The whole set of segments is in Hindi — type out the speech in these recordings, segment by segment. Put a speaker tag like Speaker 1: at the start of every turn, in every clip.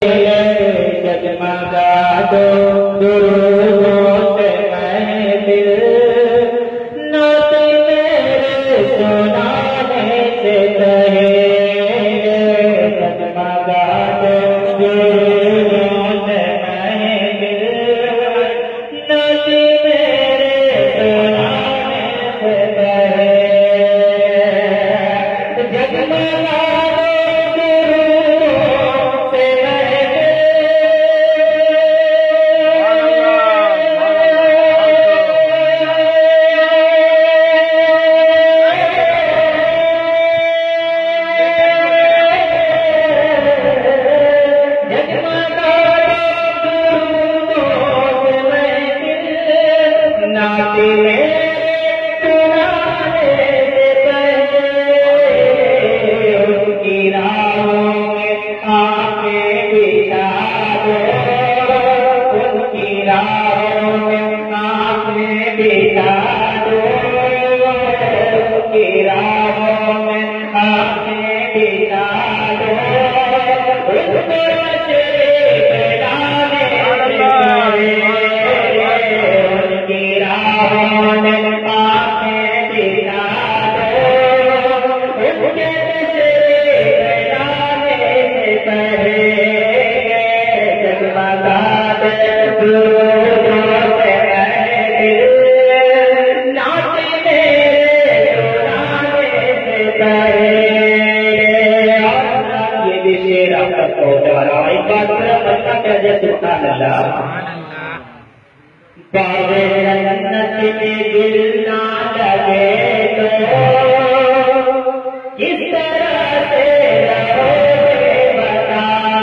Speaker 1: जगमगा दो दुरूदों से महफिल, नात मेरे सुनाने से कहेंगे। जगमगा दो दुरूदों से महफिल, नात मेरे सुनाने से कहेंगे। जगमगा बाबे जन्नत में दिल ना लगे तो किस तरह से रहोगे बताओ।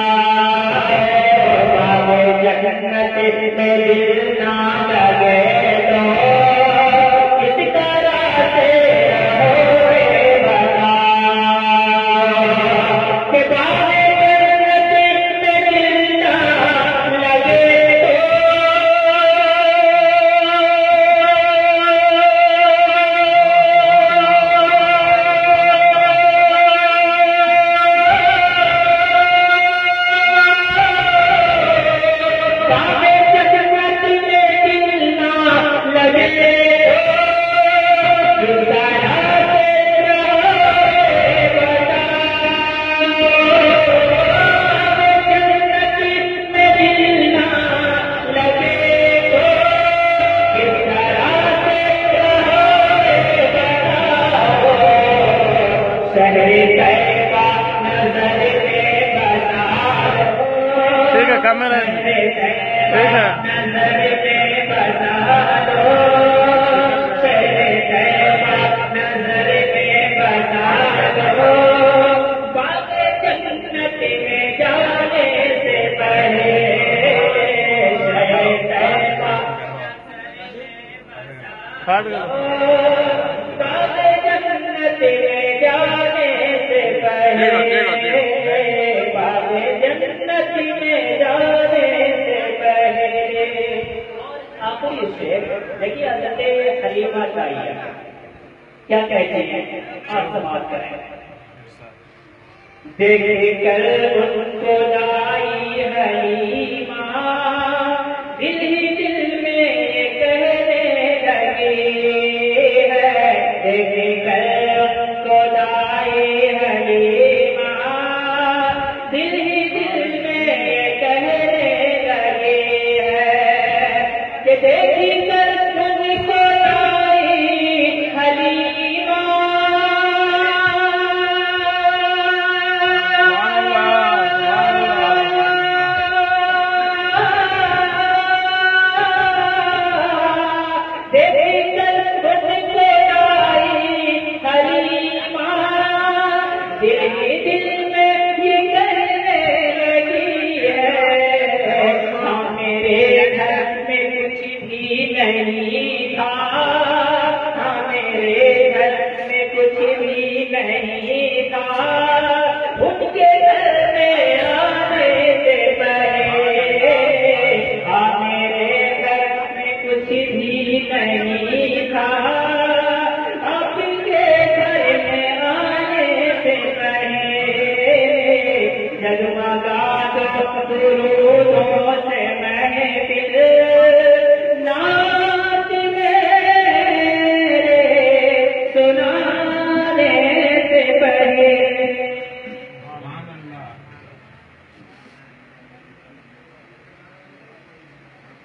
Speaker 1: बाबे जन्नत में दिल ना लगे तो किस तरह से रहोगे बताओ। कि बाबे जन्नत में दिल ना लगे
Speaker 2: कैमरा ठीक है।
Speaker 1: देखिए हज़रत हलीमा चाहिए क्या कहते हैं और समाज करें। देख कर उनको लाई हलीमा दिल ही दिल में कहने लगी है। देख कर उनको लाई हलीमा दिल ही दिल में कहने लगी है कि देखी कर तुझको लाई हलीमा लाख दुरूदों से महफिल नात मेरे सुनाने से पहले।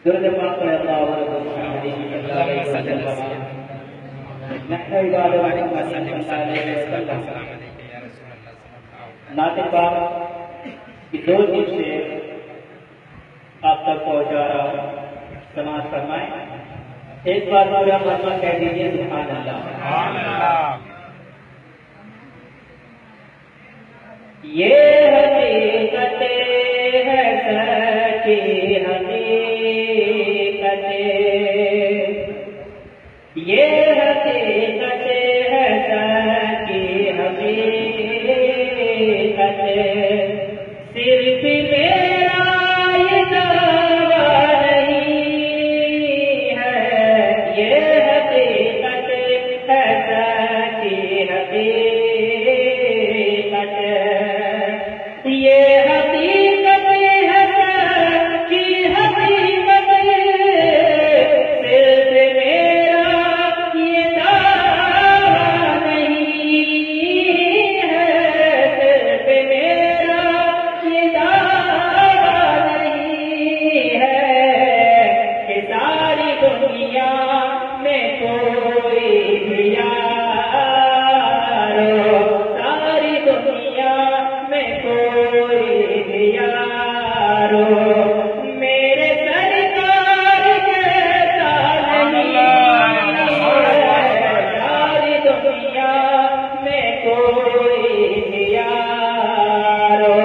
Speaker 1: दुरूद पाक पढ़े अल्लाह नाते पाक की 2 दिन से आप तक पहुंचा रहा हूं, समाज फरमाए। एक बार पूरा मरना कह दीजिए सुभान अल्लाह। ये हकीकतें है सच्ची हकीकतें, ये हकीकतें है सच्ची हकीकतें। सिर्फ मेरा ये दावा नहीं है, ये हकीकतें है सच्ची हकीकतें। ये हकीकतें है सच्ची हकीकतें। सिर्फ मेरा ये दावा नहीं है, सिर्फ मेरा ये दावा नहीं है कि सारी दुनिया में कोई भी यारो, सारी दुनिया में कोई भी यारो मेरे सरकार जैसा नहीं है, सारी दुनिया में कोई भी यारो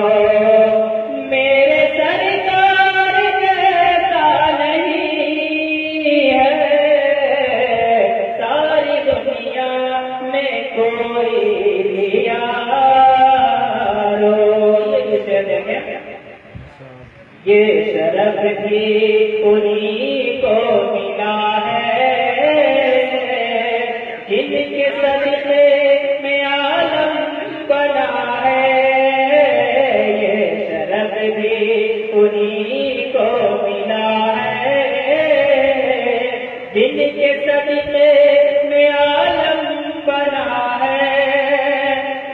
Speaker 1: मेरे सरकार जैसा नहीं है, सारी दुनिया में कोई भी यारो। ये शरफ भी उन्हीं को मिला है जिनके सदक़े में आलम बना है। ये शरफ भी उन्हीं को मिला है जिनके सदक़े में आलम बना है।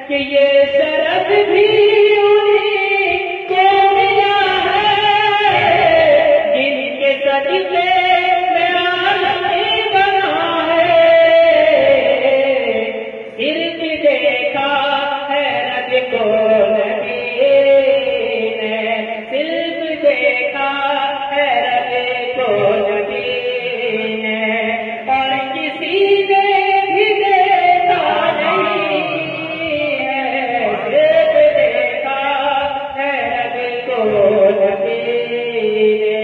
Speaker 1: कि ये शरफ भी उन्हीं को मिला है जिनके सदक़े में आलम बना है। सिर्फ देखा है रब को नबी ने, सिर्फ देखा है रब को नबी ने, और किसी ने भी देखा नहीं है। सिर्फ देखा है रब को नबी ने।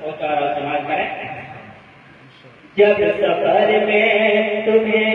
Speaker 1: होता रहो समाज करें। जब सफर में तुम्हें